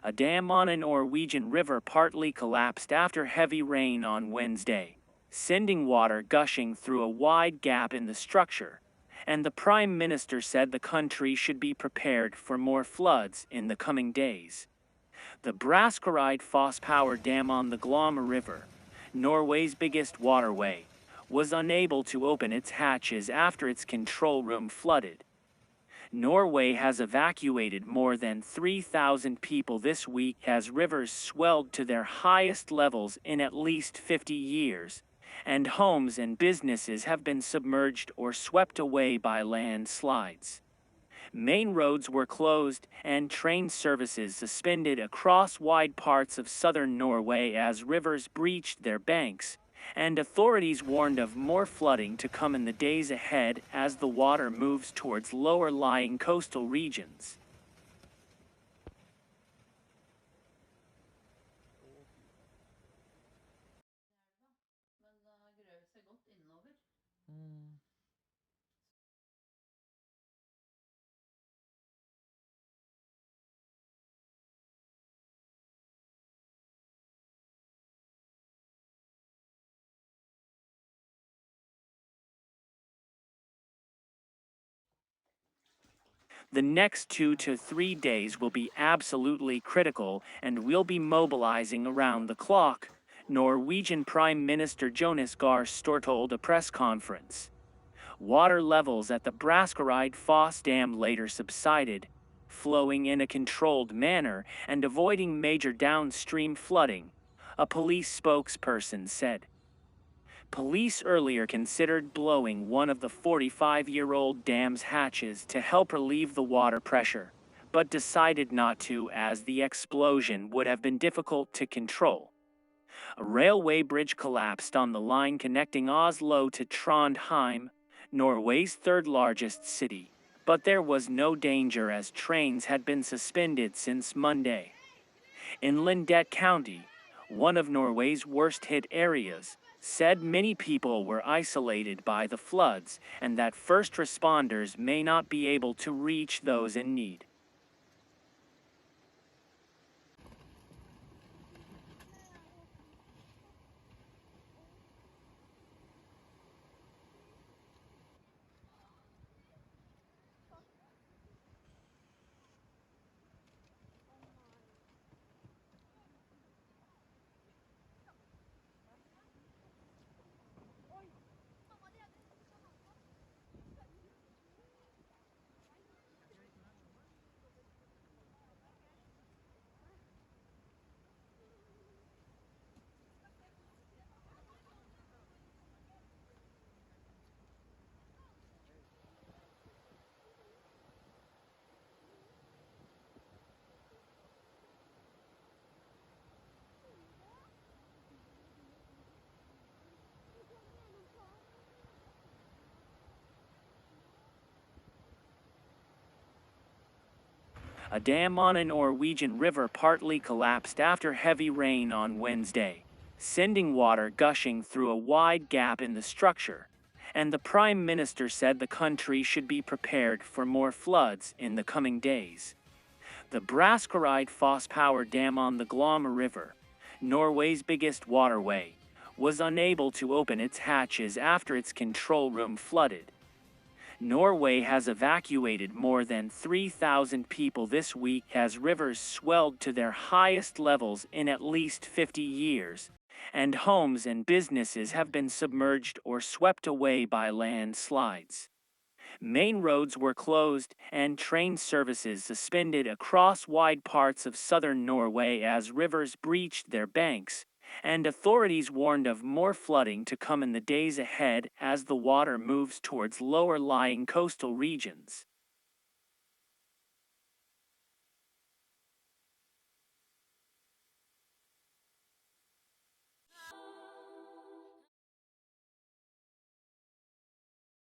A dam on a Norwegian river partly collapsed after heavy rain on Wednesday, sending water gushing through a wide gap in the structure, and the Prime Minister said the country should be prepared for more floods in the coming days. The Braskereidfoss power dam on the Glomma River, Norway's biggest waterway, was unable to open its hatches after its control room flooded. Norway has evacuated more than 3,000 people this week as rivers swelled to their highest levels in at least 50 years, and homes and businesses have been submerged or swept away by landslides. Main roads were closed and train services suspended across wide parts of southern Norway as rivers breached their banks, and authorities warned of more flooding to come in the days ahead as the water moves towards lower-lying coastal regions. The next 2 to 3 days will be absolutely critical, and we'll be mobilizing around the clock, Norwegian Prime Minister Jonas Gahr told a press conference. Water levels at the Braskereidfoss Dam later subsided, flowing in a controlled manner and avoiding major downstream flooding, a police spokesperson said. Police earlier considered blowing one of the 45-year-old dam's hatches to help relieve the water pressure, but decided not to as the explosion would have been difficult to control. A railway bridge collapsed on the line connecting Oslo to Trondheim, Norway's third-largest city, but there was no danger as trains had been suspended since Monday. In Lindet County, one of Norway's worst-hit areas, said many people were isolated by the floods and that first responders may not be able to reach those in need. A dam on a Norwegian river partly collapsed after heavy rain on Wednesday, sending water gushing through a wide gap in the structure, and the Prime Minister said the country should be prepared for more floods in the coming days. The Braskereidfoss power dam on the Glomma River, Norway's biggest waterway, was unable to open its hatches after its control room flooded. Norway has evacuated more than 3,000 people this week as rivers swelled to their highest levels in at least 50 years, and homes and businesses have been submerged or swept away by landslides. Main roads were closed and train services suspended across wide parts of southern Norway as rivers breached their banks, and authorities warned of more flooding to come in the days ahead as the water moves towards lower-lying coastal regions.